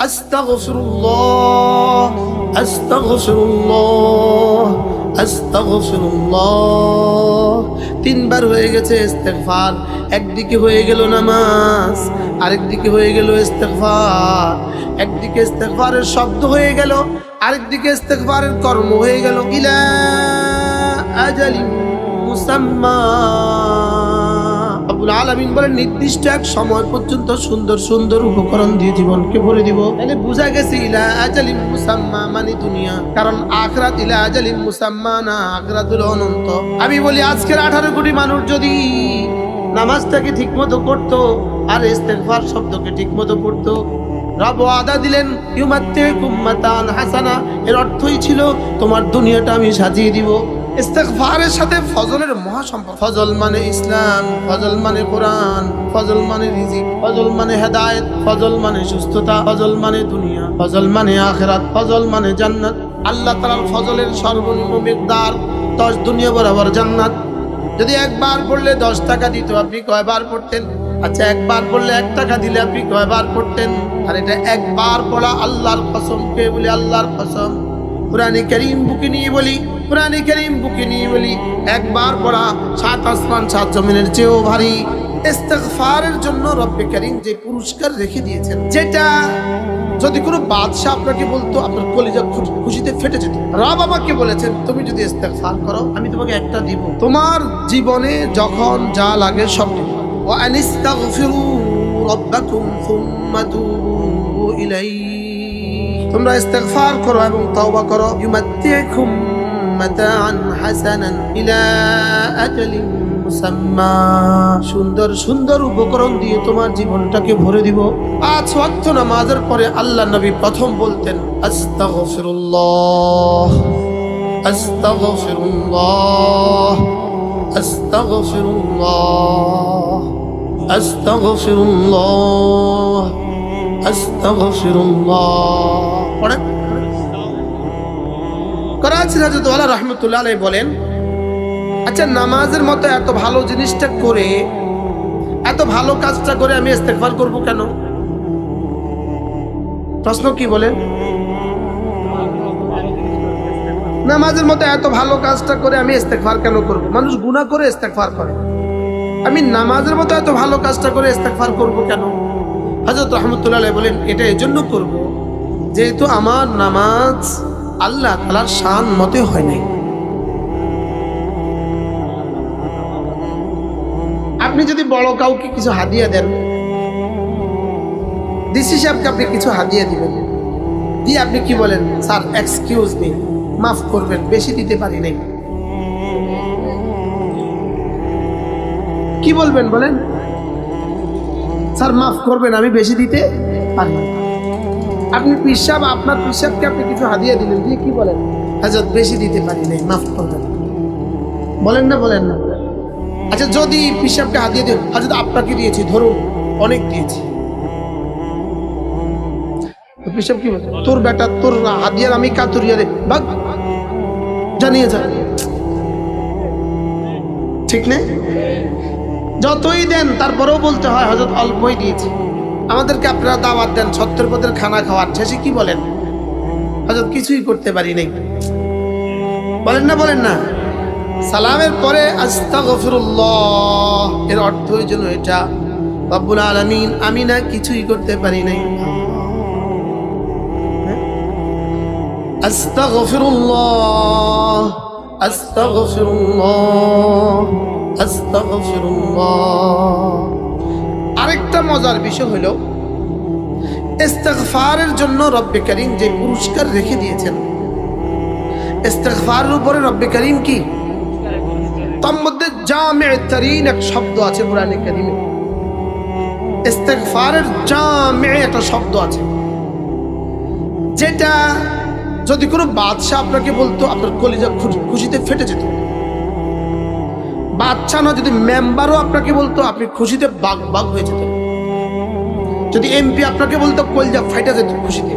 আস্তাগফিরুল্লাহ, আস্তাগফিরুল্লাহ, আস্তাগফিরুল্লাহ। 3 বার হয়ে গেছে ইস্তেগফার। একদিকে হয়ে গেল নামাজ, আরেকদিকে হয়ে গেল ইস্তেগফার। একদিকে ইস্তেগফারের শব্দ হয়ে গেল, আরেকদিকে ইস্তেগফারের কর্ম হয়ে গেল। ইলা আজালিন মুসাম্মা, রব্বুল আলামিন বলেন নির্দিষ্ট এক সময় পর্যন্ত সুন্দর সুন্দর উপকরণ দিয়ে জীবনকে ভরে দিব। তাহলে বোঝা গেছে ইলা আজালিন মুসাম্মা মানে দুনিয়া, কারণ আখিরাত ইলা আজালিন মুসাম্মা না, আখিরাত হলো অনন্ত। আমি বলি আজকের 18 কোটি মানুষ যদি নামাজটাকে ঠিকমতো করতো আর ইস্তেগফার শব্দকে ঠিকমতো পড়তো, রব ওয়াদা দিলেন ইউমাত্তিকুম মাতান হাসানা, এর অর্থই ছিল তোমার দুনিয়াটা আমি সাজিয়ে দিব। ইস্তেগফারের সাথে ফজলের মহা সম্পর্ক। ফজল মানে ইসলাম, ফজল মানে কোরআন, ফজল মানে রিজিক, ফজল মানে হেদায়েত, ফজল মানে সুস্থতা, ফজল মানে দুনিয়া, ফজল মানে আখিরাত, ফজল মানে জান্নাত। আল্লাহ তাআলার ফজলের সর্বনিম্ন মিকদার 10 দুনিয়া বরাবর জান্নাত। যদি একবার পড়লে 10 টাকা দিত, আপনি কয়বার পড়তেন? আচ্ছা, একবার পড়লে 1 টাকা দিলে আপনি কয়বার পড়তেন? আর এটা একবার পড়া আল্লাহর কসম, কে বলি আল্লাহর কসম, কুরআনে কারীম বুকে নিয়ে বলি, কুরআনে কারীম বুকে নিয়ে বলি, একবার পড়া 7 আসমান 7 জমিনের চেয়েও ভারী। ইস্তেগফারের জন্য রব্বে কারীম যে পুরস্কার রেখে দিয়েছেন, যেটা যদি কোনো বাদশা আপনাকে বলতো আপনার কলিজা খুশিতে ফেটে যেত। রব আমাকে বলেছেন তুমি যদি ইস্তেগফার করো আমি তোমাকে একটা দিব, তোমার জীবনে যখন যা লাগে সব দিব। ওয়া আনিস্তাগফিরু রাব্বাকুম সুম্মা তুবু ইলাইহি, তোমরা ইস্তেগফার করো এবং তওবা করো। ইউমাত্তিকুম মাতাআন হাসানান ইলা আজালিন মুসাম্মা, সুন্দর সুন্দর উপকরণ দিয়ে তোমার জীবনটাকে ভরে দিব। 5 ওয়াক্ত নামাজের পরে আল্লাহ নবী প্রথম বলতেন আস্তাগফিরুল্লাহ, আস্তাগফিরুল্লাহ, আস্তাগফিরুল্লাহ, আস্তাগফিরুল্লাহ, আস্তাগফিরুল্লাহ। পড়েন। করাচির হযরত ওয়ালা রাহমাতুল্লাহ আলাইহি বলেন, আচ্ছা নামাজের মতো এত ভালো জিনিসটা করে, এত ভালো কাজটা করে আমি ইস্তেগফার করব কেন? প্রশ্ন কি বলেন? নামাজের মতো এত ভালো কাজটা করে আমি ইস্তেগফার কেন করব? মানুষ গুনাহ করে ইস্তেগফার করে, আমি নামাজের মতো এত ভালো কাজটা করে ইস্তেগফার করব কেন? হযরত রাহমাতুল্লাহ আলাইহি বলেন, এটা এজন্য করব যেহেতু আমার নামাজ আল্লাহ তাআলার শান মতে হয় নাই। আপনি যদি বড় কাউকে কিছু হাদিয়া দেন, ডিসি সাহেবকে আপনি কিছু হাদিয়া দিবেন, দিয়ে আপনি কি বলেন? স্যার এক্সকিউজ মি, মাফ করবেন, বেশি দিতে পারি নাই। কি বলবেন বলেন? স্যার মাফ করবেন, আমি বেশি দিতে পারি না। আপনি পিসাব, আপনার পিসাবকে আপনি কিছু হাদিয়া দিলেন, দিয়ে কি বলেন? হযরত বেশি দিতে পারি নাই, মাফ করবেন। বলেন না বলেন না? আচ্ছা যদি পিসাবকে হাদিয়া দিই, হযরত আপনাকে দিয়েছি, ধরুন অনেক দিয়েছি, পিসাব কি বলে? তোর বেটা, তোর হাদিয়ার আমি কাতুরিয়া রে, ভাগ জানিয়ে যা। ঠিক নেই? যতই দেন তারপরেও বলতে হয় হযরত অল্পই দিয়েছি। আমাদেরকে আপনারা দাওয়াত দেন 70 পদের খানা খাওয়ার, শেষে কি বলেন? হযরত কিছুই করতে পারি নাই। বলেন না বলেন না? সালামের পরে আস্তাগফিরুল্লাহ এর অর্থ এই জন্য এটা, রব্বুল আলামিন আমি না কিছুই করতে পারি নাই, আস্তাগফিরুল্লাহ, আস্তাগফিরুল্লাহ, আস্তাগফিরুল্লাহ। আরেকটা মজার বিষয় হলো ইস্তেগফারের জন্য রব্বে কারীম যে পুরস্কার রেখে দিয়েছেন, ইস্তেগফারের উপরে রব্বে কারীম কি তার মধ্যে জামিউ তারিন এক শব্দ আছে কুরআনে কারীমে। ইস্তেগফারের জামিউ একটা শব্দ আছে, যেটা যদি কোনো বাদশা আপনাকে বলতো আপনার কলিজা খুশিতে ফেটে যেত। বাদশা না, যদি মেম্বারও আপনাকে বলতো আপনি খুশিতে বাগ বাগ হয়ে যেত। যদি এমপি আপনাকে বলতো কলিজা ফাইটা যেত খুশিতে।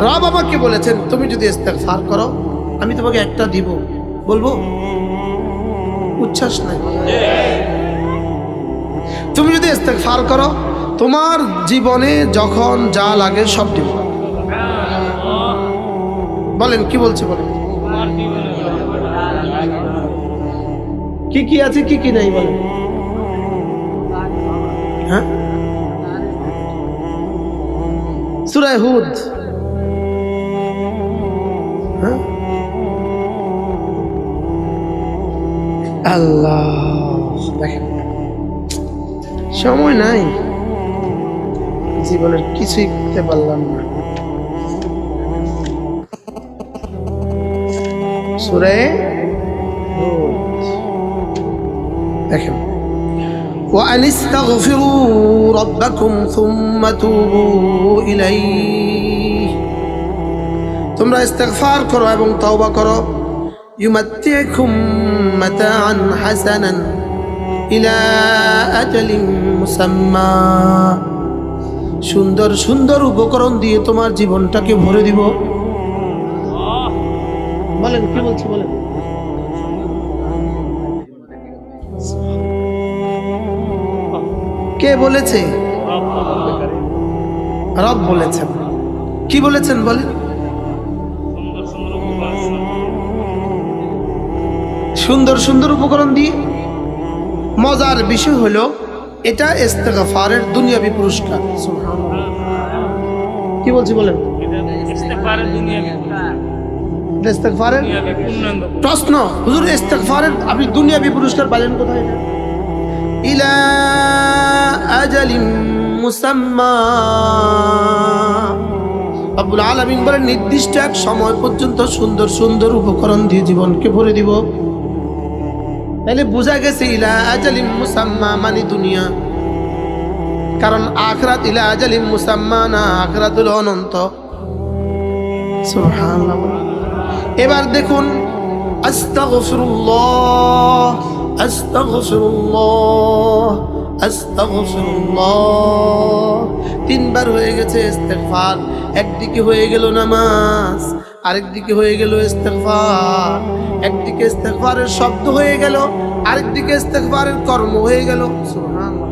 রব আমাকে বলেছেন তুমি যদি ইস্তেগফার করো আমি তোমাকে একটা দিব, বলবো? উচ্ছ্বাস নাই। তুমি যদি ইস্তেগফার করো তোমার জীবনে যখন যা লাগে সব দিব। বলেন কি বলছে, বলেন কি কি আছে কি কি নাই বলেন। হ্যাঁ, সূরা হুদ। হ্যাঁ, আল্লাহ, দেখেন সময় নাই, জীবনের কিছুই করতে পারলাম না। সূরা হুদ দেখেন, وأن استغفروا ربكم ثم توبوا إليه, তোমরা ইস্তিগফার করো এবং তওবা করো। يمتعكم متاعا حسنا إلى أجل مسمى, সুন্দর সুন্দর উপকরণ দিয়ে তোমার জীবনটাকে ভরে দিব। বলেন কি বলছি, বলেন কে বলেছে? রব বলেছেন। কি বলেছেন বলেন? সুন্দর সুন্দর উপকরণ দিয়ে। মজার বিষয় হলো এটা ইস্তিগফারের দুনিয়াবি পুরস্কার। কি বলছি বলেন? ইস্তিগফারের প্রশ্ন, হুজুর ইস্তিগফারের আপনি দুনিয়াবি পুরস্কার পাইলেন কোথায়? ইলা আজালিম মুসাম্মা, রব্বুল আলামিন বলেন নির্দিষ্ট এক সময় পর্যন্ত সুন্দর সুন্দর উপকরণ দিয়ে জীবনকে ভরে দিব। তাহলে বোঝা গেছে ইলা আজালিম মুসাম্মা মানে দুনিয়া, কারণ আখিরাত ইলা আজালিম মুসাম্মা না, আখিরাত হলো অনন্ত। সুবহানাল্লাহ। এবার দেখুন, আস্তাগফিরুল্লাহ আস্তাগফিরুল্লাহ আস্তাগফিরুল্লাহ, তিনবার হয়ে গেছে ইস্তিগফার। একদিকে হয়ে গেল নামাজ, আরেকদিকে হয়ে গেল ইস্তিগফার। একদিকে ইস্তিগফারের শব্দ হয়ে গেল, আরেকদিকে ইস্তিগফারের কর্ম হয়ে গেল। সুবহানাল্লাহ।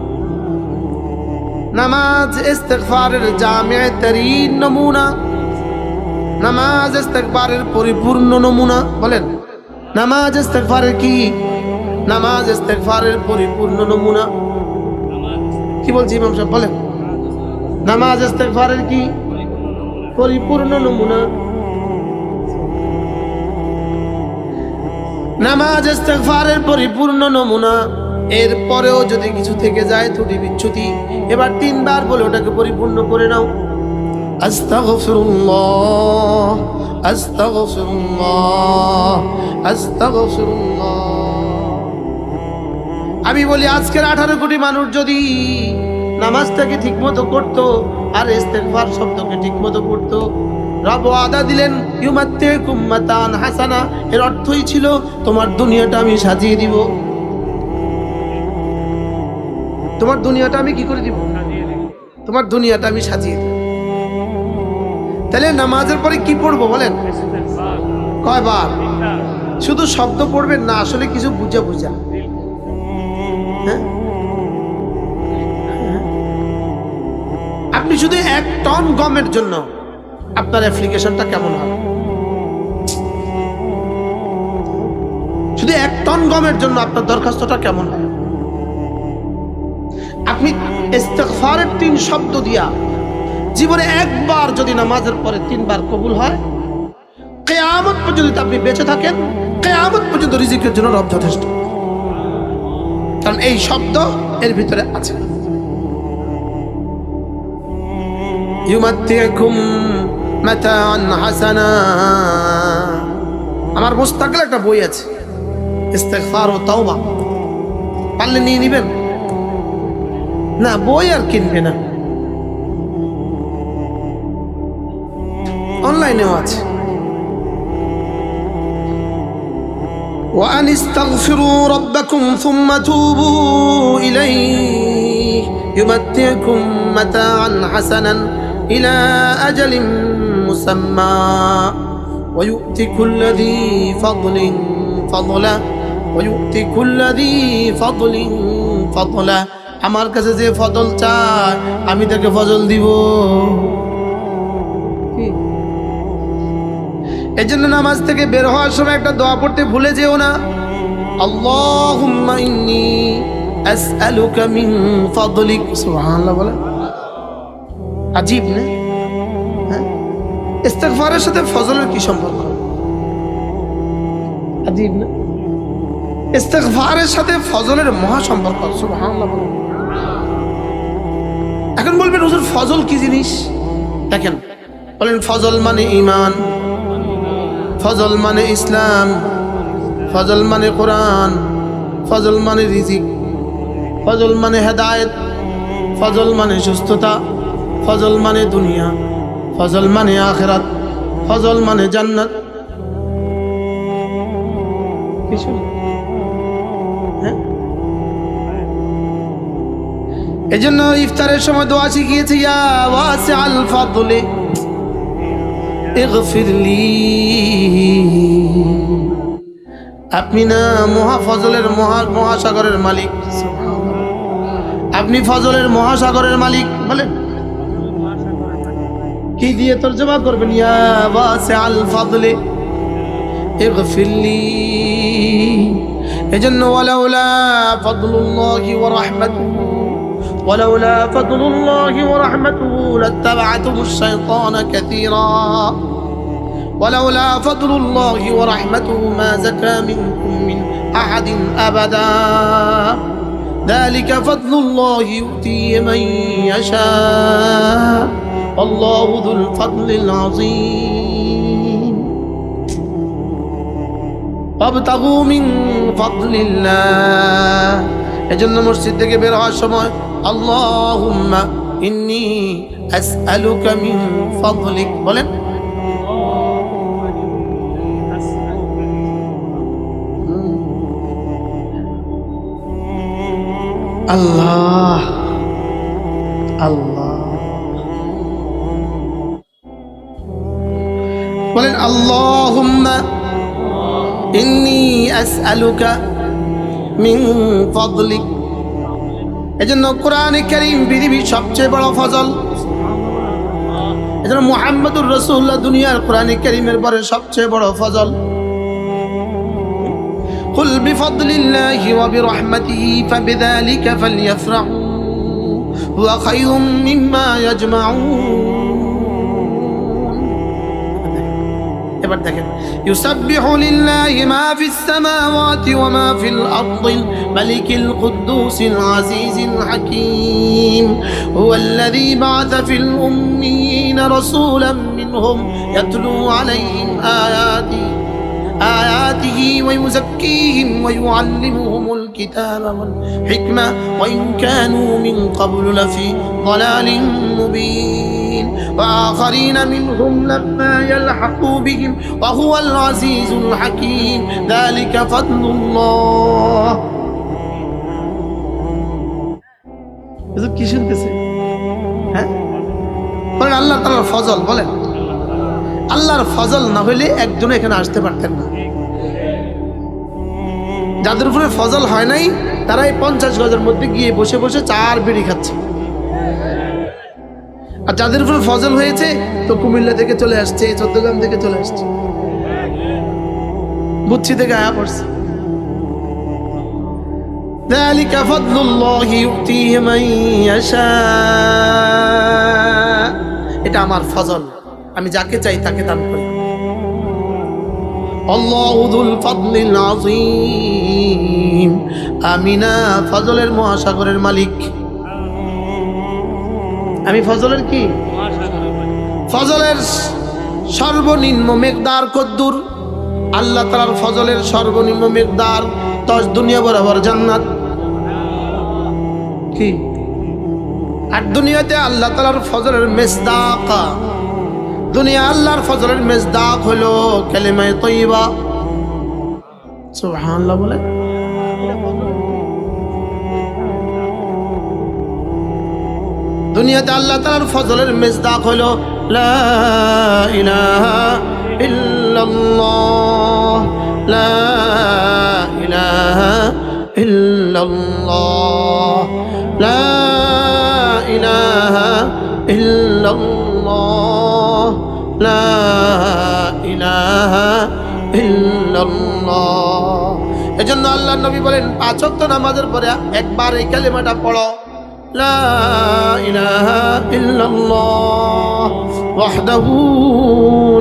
নামাজ ইস্তিগফারের জামিআ তারিন নমুনা, নামাজ ইস্তিগফারের পরিপূর্ণ নমুনা। বলেন নামাজ ইস্তিগফারের কি? নামাজ ইস্তিগফারের পরিপূর্ণ নমুনা। কি বলছি ইমাম সাহেব? বলেন নামাজ ইস্তিগফারের কি? পরিপূর্ণ নমুনা। নামাজ ইস্তিগফারের পরিপূর্ণ নমুনা। এরপরেও যদি কিছু থেকে যায় ত্রুটি বিচ্যুতি, এবার তিনবার বলে ওটাকে পরিপূর্ণ করে নাও। আস্তাগফিরুল্লাহ আস্তাগফিরুল্লাহ আস্তাগফিরুল্লাহ। আমি বলি আজকের 18 কোটি মানুষ যদি নামাজটাকে ঠিকমতো করতো আর ইস্তিগফার শব্দকে ঠিকমতো পড়তো, রব ওয়াদা দিলেন ইউমাত্তিকুম মাতান হাসানা, এর অর্থই ছিল তোমার দুনিয়াটা আমি সাজিয়ে দিব। তোমার দুনিয়াটা আমি কি করে দিব? তোমার দুনিয়াটা আমি সাজিয়ে দিব। তাহলে নামাজের পরে কি পড়বো বলেন? কয়বার? শুধু শব্দ পড়বেন না, আসলে কিছু বুঝা বুঝা। হ্যাঁ, আপনি শুধু 1 টন গমের জন্য আপনার অ্যাপ্লিকেশনটা কেমন হবে? শুধু 1 টন গমের জন্য আপনার দরখাস্তটা কেমন হবে? আপনি ইস্তিগফারের 3 শব্দ দিয়া জীবনে একবার যদি নামাজের পরে 3 বার কবুল হয়, কিয়ামত পর্যন্ত আপনি বেঁচে থাকেন, কিয়ামত পর্যন্ত রিজিকের জন্য রব যথেষ্ট। কারণ এই শব্দ এর ভিতরে আছে। ইউমাত্তিকুম মাতাআন হাসানা, আমার মুস্তাকিল একটা বই আছে ইস্তিগফার ও তাওবা, পারলে নিয়ে নিবেন। না বই আর কিনবে না, অনলাইনেও আছে। وأن استغفروا ربكم ثم توبوا إليه يمتعكم متاعا حسنا إلى أجل مسمى ويؤتي كل ذي فضل فضله ويؤتي كل ذي فضل فضله আমার কাছে যে ফজল চায় আমি তাকে ফজল দিব। এই জন্য নামাজ থেকে বের হওয়ার সময় একটা দোয়া পড়তে ভুলে যেও না, আল্লাহুম্মা ইন্নী আসআলুকা মিন ফাদলিক। সুবহানাল্লাহ বলে, আজীব না? হ্যাঁ, ইস্তিগফারের সাথে ফজলের কি সম্পর্ক? আজীব না? ইস্তিগফারের সাথে ফজলের মহা সম্পর্ক। সুবহানাল্লাহ বলে। এখন বলবেন হুজুর ফজল কি জিনিস? দেখেন, বলেন ফজল মানে ঈমান, ফজল মানে ইসলাম, ফজল মানে কোরআন, ফজল মানে রিজিক, ফজল মানে হেদায়েত, ফজল মানে সুস্থতা, ফজল মানে দুনিয়া, ফজল মানে আখিরাত, ফজল মানে জান্নাত। কিছু হ্যাঁ, এজন্য ইফতারের সময় দোয়া শিখিয়েছি, ইয়া ওয়াসিআল ফাদলি ইগফিরলি। আপনি না ফজলের মহাসাগরের মালিক, আপনি ফজলের মহাসাগরের মালিক। বলেন কি দিয়ে তরজমা করবেন? ইয়া ওয়াসিআল ফাদলি ইগফিরলি। এজন্য ওয়ালাউলা ফাদলুল্লাহি ওয়া রাহমাতুহু ওয়ালাউলা ফাদলুল্লাহি ওয়া রাহমাতুহু লাত্তাবা'তুমুশ শাইতানা কাসীরা ولولا فضل الله ورحمته ما زكى منكم من أحد أبدا ذلك فضل الله يؤتيه من يشاء والله ذو الفضل العظيم وابتغوا من فضل الله। এজন্য মসজিদ থেকে বের হওয়ার সময় আল্লাহুম্মা ইন্নী আসআলুকা মিন ফাদলিক বলেন। আল্লাহ আল্লাহ বলেন, আল্লাহুম্মা ইন্নী আসআলুকা মিন ফাদলিক। এজন্য কোরআনে কারীম পৃথিবীর সবচেয়ে বড় ফজল। এজন্য মুহাম্মদুর রাসূলুল্লাহ দুনিয়ার কোরআনে কারীমের পরে সবচেয়ে বড় ফজল। قل بفضل الله وبرحمته فبذلك فليفرحوا هو خير مما يجمعون। এবার দেখেন, يسبح لله ما في السماوات وما في الأرض الملك القدوس العزيز الحكيم هو الذي بعث في الأميين رسولا منهم يتلو عليهم آياته ويزكيهم ويعلمهم الكتاب والحكمة وإن كانوا من قبل لفي ضلال مبين وآخرين منهم لما يلحقوا بهم وهو العزيز الحكيم ذلك فضل الله। এসব কি শুনতেছে? হ্যাঁ, বলেন আল্লাহ তাআলার ফজল। বলেন আল্লাহর ফজল না হইলে একজন এখানে আসতে পারতেন না। যাদের উপরে ফজল হয় নাই তারা এই 50 গজের মধ্যে গিয়ে বসে বসে চার বিড়ি খাচ্ছে, আর যাদের উপরে ফজল হয়েছে তো কুমিল্লা থেকে চলে আসছে, চট্টগ্রাম থেকে চলে আসছে, বুচ্ছি থেকে আয়া পড়ছে। ذلك فضل الله يؤتيه من يشاء। এটা আমার ফজল, আমি যাকে চাই তাকে দান করি। আল্লাহু যুল ফাদলিল আযীম। আমি না ফজলের মহাসাগরের মালিক। আমি ফজলের কি? ফজলের সর্বনিম্ন মিকদার কদ্দুর? আল্লাহ তাআলার ফজলের সর্বনিম্ন মিকদার 10 দুনিয়া বরাবর জান্নাত। কি? আর দুনিয়াতে আল্লাহ তাআলার ফজলের মিসদাক, দুনিয়া আল্লাহর ফজলের মিসদাক হলো কালিমায়ে তাইয়্যিবা। সুবহানাল্লাহ বলে। দুনিয়াতে আল্লাহ তাআলার ফজলের মিসদাক হলো লা ইলাহা ইল্লাল্লাহ, লা ইলাহা ইল্লাল্লাহ, লা ইল্লাল্লাহ লা ইলাহা ইল্লাল্লাহ। এজন্য আল্লাহর নবী বলেন 5 ওয়াক্ত নামাজের পরে একবার এই কালিমাটা পড়ো, লা ইলাহা ইল্লাল্লাহ ওয়াহদাহু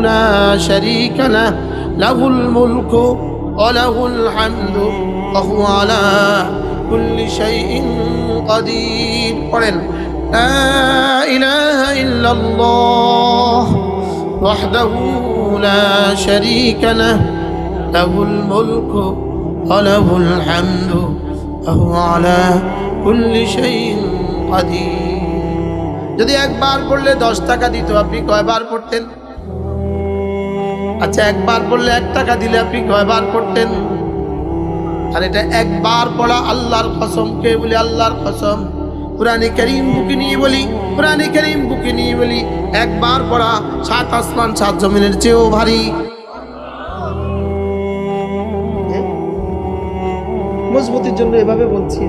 লা শারীকা লাহু লাহুল মুলকু ওয়া লাহুল হামদু ওয়া হুয়া আলা কুল্লি শাইইন কাদির। পড়েন লা ইলাহা ইল্লাল্লাহ ওয়াহদাহু লা শারীকা লাহু লাহুল মুলকু ওয়া লাহুল হামদু ওয়া হুয়া আলা কুল্লি শাইইন কাদির। যদি একবার পড়লে 10 টাকা দিত, আপনি কয়বার পড়তেন? আচ্ছা, একবার পড়লে 1 টাকা দিলে আপনি কয়বার পড়তেন? আর এটা একবার পড়া আল্লাহর কসম। কে বলি? আল্লাহর কসম। কুরআনে কারীম বুকে নিয়ে বলি, কুরআনে কারীম বুকে নিয়ে বলি, একবার পড়া 7 আসমান 7 জমিনের চেয়েও ভারী। মজবুতির জন্য এভাবে বলছি।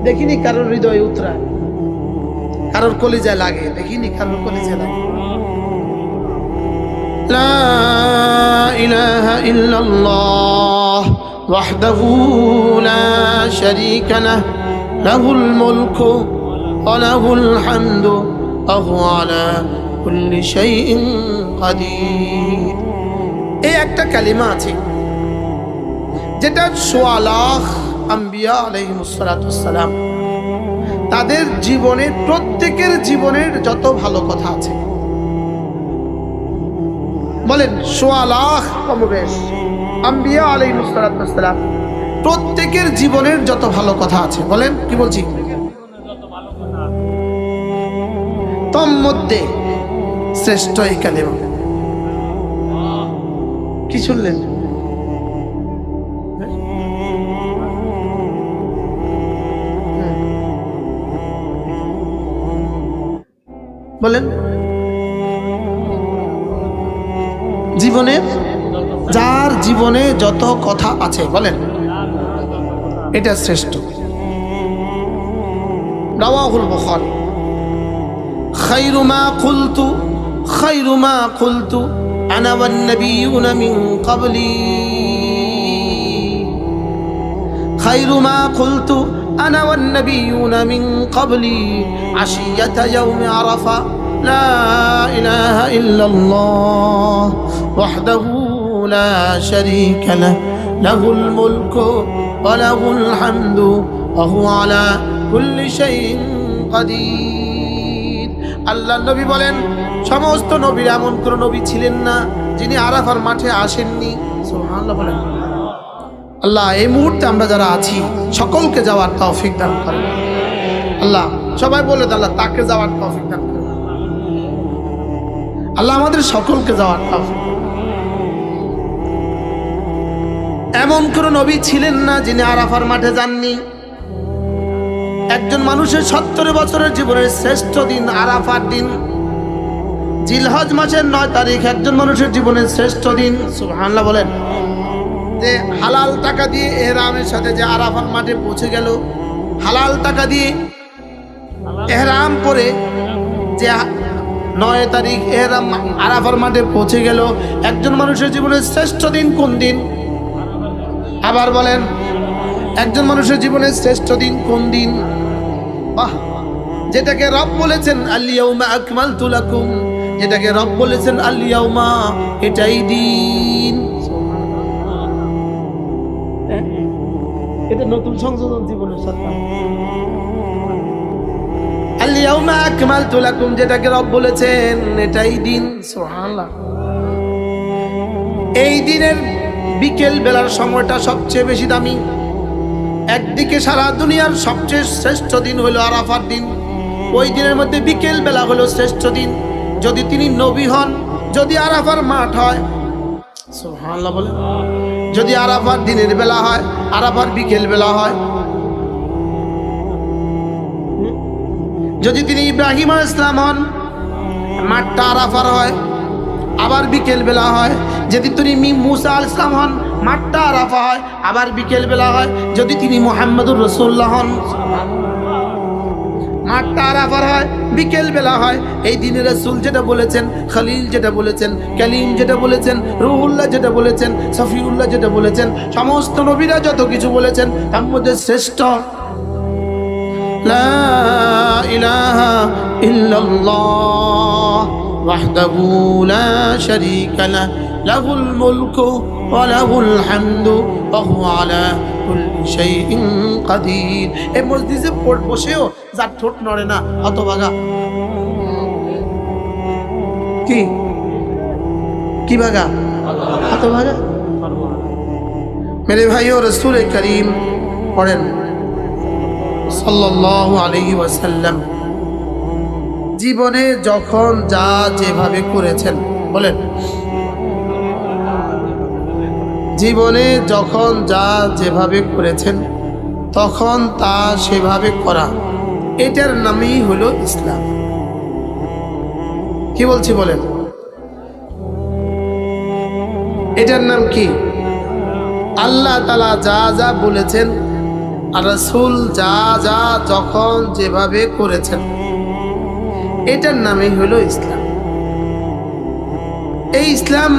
দেখিনি কারোর হৃদয়ে উতরায়, কারোর কলিজায় লাগে, দেখিনি কারোর কলিজায় লাগে। লা ইলাহা ইল্লাল্লাহ ওয়াহদাহু লা শারীকা লাহু লাহুল মুলকু ওয়া লাহুল হামদু ওয়া হুয়া আলা কুল্লি শাইইন কাদির। এই একটা কালিমা আছে যেটা 1.25 লাখ আম্বিয়া আলাইহিস সালাতু ওয়াস সালাম তাদের জীবনে, প্রত্যেকের জীবনের যত ভালো কথা আছে, বলেন 1.25 লাখ কমবেশ আম্বিয়া আলাইহিস সালাতু ওয়াস সালাম প্রত্যেকের জীবনের যত ভালো কথা আছে, বলেন কি বলছি, তোর মধ্যে শ্রেষ্ঠ এই কালিমা। কি শুনলেন? বলেন জীবনে, যার জীবনে যত কথা আছে, বলেন এটা শ্রেষ্ঠ। রাওয়াহুল বুখারী। খায়রু মা কুলতু আনা ওয়ান নাবিয়ুনা মিন ক্বাবলি। খায়রু মা কুলতু আনা ওয়ান নাবিয়ুনা মিন ক্বাবলি আশিয়াতা ইয়াউমি আরাফা লা ইলাহা ইল্লাল্লাহ ওয়াহদাহু লা শারীকা লাহু লাহুল মুলকু ওয়া লাহুল হামদু ওয়া হুয়া আলা কুল্লি শাইইন কাদির। আল্লাহর নবী বলেন, সমস্ত নবীর এমন কোন নবী ছিলেন না যিনি আরাফার মাঠে আসেননি। সুবহানাল্লাহ বলেন। আল্লাহ এই মুহূর্তে আমরা যারা আছি সকলকে যাওয়ার তৌফিক দান করেন। আল্লাহ সবাই বলে আল্লাহ তাকে যাওয়ার তৌফিক দান করেন। আল্লাহ আমাদের সকলকে যাওয়ার তৌফিক। এমন কোন নবী ছিলেন না যিনি আরাফার মাঠে যাননি। একজন মানুষের 70 বছরের জীবনের শ্রেষ্ঠ দিন আরাফার দিন। জিলহজ মাসের 9 তারিখ একজন মানুষের জীবনের শ্রেষ্ঠ দিন। সুবহানাল্লাহ বলেন। যে হালাল টাকা দিয়ে ইহরামের সাথে যে আরাফার মাঠে পৌঁছে গেল, হালাল টাকা দিয়ে ইহরাম পরে যে 9 তারিখ ইহরাম আরাফার মাঠে পৌঁছে গেল, একজন মানুষের জীবনের শ্রেষ্ঠ দিন কোন দিন? আবার বলেন, একজন মানুষের জীবনের শ্রেষ্ঠ দিন কোন দিন? বাহ, যেটাকে রব বলেছেন আল ইয়াউমা আকমালতু লাকুম, যেটাকে রব বলেছেন আল ইয়াউমা, এটাই দিন। এটা নতুন সংশোধন জীবনের সাথে। আল ইয়াউমা আকমালতু লাকুম, যেটাকে রব বলেছেন এটাই দিন। সুবহানাল্লাহ। এই দিনের বিকেল বেলার সময়টা সবচেয়ে বেশি দামি। একদিকে সারা দুনিয়ার সবচেয়ে শ্রেষ্ঠ দিন হলো আরাফার দিন, ওই দিনের মধ্যে বিকেল বেলা হলো শ্রেষ্ঠ দিন। যদি তিনি নবী হন, যদি আরাফার মাঠ হয়, সুবহানাল্লাহ বলে, যদি আরাফার দিনের বেলা হয়, আরাফার বিকেল বেলা হয়, যদি তিনি ইব্রাহিম আলাইহিস সালাম হন, মাঠটা আরাফার হয়, আবার বিকেল বেলা হয়। যদি তিনি মুসা আলাইহিস সালাম হন, মাঠটা আরাফা হয়, আবার বিকেল বেলা হয়। যদি তিনি মুহাম্মদুর রাসূলুল্লাহ হন, মাঠটা আরাফার হয়, বিকেল বেলা হয়। এই দিনে রাসূল যেটা বলেছেন, খলিল যেটা বলেছেন, কালিম যেটা বলেছেন, রুহুল্লাহ যেটা বলেছেন, সফিউল্লাহ যেটা বলেছেন, সমস্ত নবীরা যত কিছু বলেছেন তার মধ্যে শ্রেষ্ঠ লা ইলাহা ইল্লাল্লাহ ওয়াহদাহু লা শারীকা লাহু লাহুল মুলকু ওয়া লাহুল হামদু ওয়া হুয়া আলা কুল্লি শাইইন কাদির। এই মসজিদে বসেও যার ঠোঁট নড়ে না, হতভাগা। কি ভাগা? হতভাগা। মেরে ভাইও, রাসূল করিম পড়েন সাল্লাল্লাহু আলাইহি ওয়াসাল্লাম জীবনে যখন যা যেভাবে করেছেন, বলেন, জীবনে যখন যা যেভাবে করেছেন তখন তা সেভাবে করা, এটার নামই হলো ইসলাম। কি বলছি বলেন? এটার নাম কি? আল্লাহ তাআলা যা যা বলেছেন আর রাসূল যা যা যখন যেভাবে করেছেন, এটার নামই হলো ইসলাম। এই ইসলাম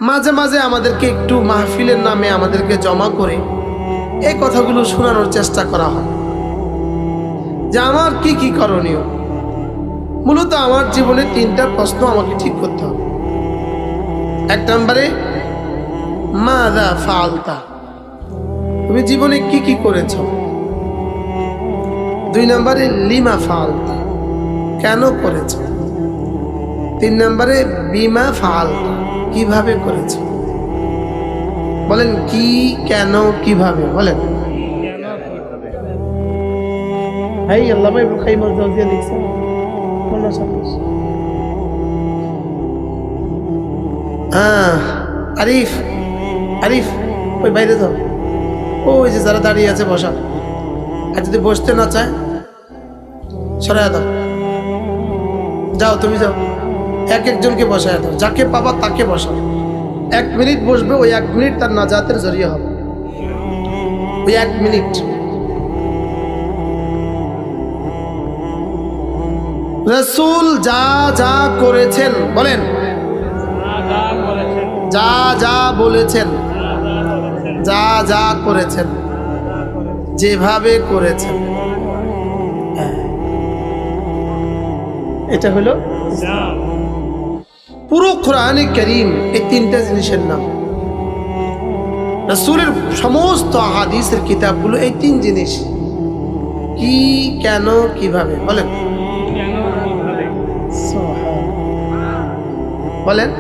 মাঝে মাঝে আমাদেরকে একটু মাহফিলের নামে আমাদেরকে জমা করে এই কথাগুলো শোনানোর চেষ্টা করা হয় যে আমার কি কি করণীয়। মূলত আমার জীবনে 3টা প্রশ্ন আমাকে ঠিক করতে হবে। 1 নম্বরে মাযা ফাআলতা, তুমি জীবনে কি কি করেছো। 2 নম্বরে লিমা ফাআলতা, কেন করেছো। 3 নম্বরে বিমা ফাআলতা, কিভাবে করেছো। বলেন কি, কেন, কিভাবে, বলেন। ভাই আল্লাহ ভাই বুখারী মসজিদ দিয়ে লিখছেন 1526। আরিফ, আরিফ ওই বাইরে যাও, ওই যে যারা দাঁড়িয়ে আছে বসা, আর যদি বসতে না চায় সরাই দাও। যাও, তুমি যাও, এক একজনকে বসায় দাও, যাকে পাবা তাকে বসাও। 1 মিনিট বসবে, ওই 1 মিনিট তার নাজাতের জরিয়া হবে। ওই 1 মিনিট রাসূল যা যা করেছেন, বলেন, যা যা বলেছেন, যা যা করেছেন, যেভাবে করেছেন, এটা হলো পুরো কোরআনে কারীম। এই 3টা জিনিসের নাম। রাসূলের সমস্ত হাদিসের কিতাবগুলো এই 3 জিনিস, কি, কেন, কিভাবে, বলেন, বলেন।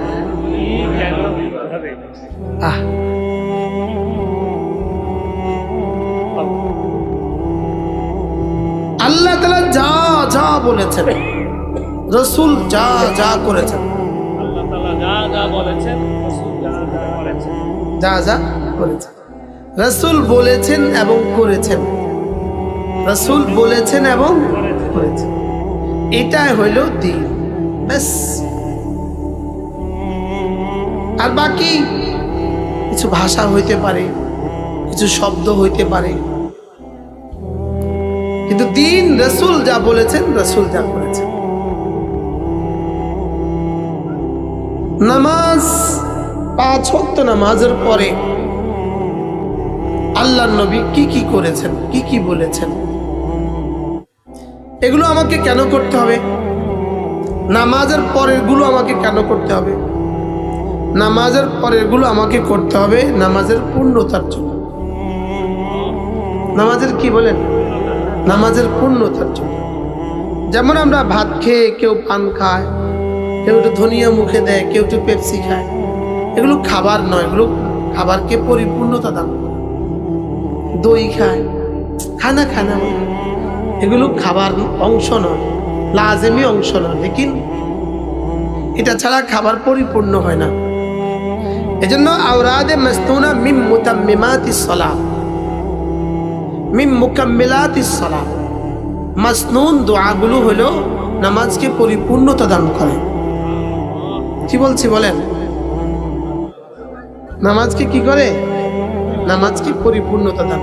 আল্লাহ তাআলা যা যা বলেছেন, রাসূল যা যা করেছেন, আল্লাহ তাআলা যা যা বলেছেন, রাসূল যা যা করেছেন, যা যা করেছেন, রাসূল বলেছেন এবং করেছেন, রাসূল বলেছেন এবং করেছেন, এটাই হইল দ্বীন। ব্যাস। আর বাকি কিছু ভাষা হইতে পারে, কিছু শব্দ হইতে পারে, কিন্তু দ্বীন রাসূল যা বলেছেন, রাসূল যা করেছেন। নামাজ, 5 ওয়াক্ত নামাজের পরে আল্লাহর নবী কি কি করেছেন, কি কি বলেছেন, এগুলো আমাকে কেন করতে হবে। নামাজের পরের গুলো আমাকে কেন করতে হবে। নামাজের পরের গুলো আমাকে করতে হবে নামাজের পূর্ণতার জন্য। নামাজের কি বলেন? নামাজের পূর্ণতার জন্য। যেমন আমরা ভাত খেয়ে কেউ পান খায়, কেউ একটু ধনিয়া মুখে দেয়, কেউ একটু পেপসি খায়, এগুলো খাবার নয়, এগুলো খাবারকে পরিপূর্ণতা দান করে। দই খায়, খানা খানা, এগুলো খাবার অংশ নয়, লাজেমি অংশ নয়, লেকিন এটা ছাড়া খাবার পরিপূর্ণ হয় না। এজন্য আওরাদে মাসনুনা মিম মুতাম্মিমাতিস সালাত, মিম মুকাম্মিলাতিস সালাত, মাসনুন দোয়াগুলো হলো নামাজকে পরিপূর্ণতা দান করে। কি বলছি বলেন? নামাজকে কি করে? নামাজকে পরিপূর্ণতা দান।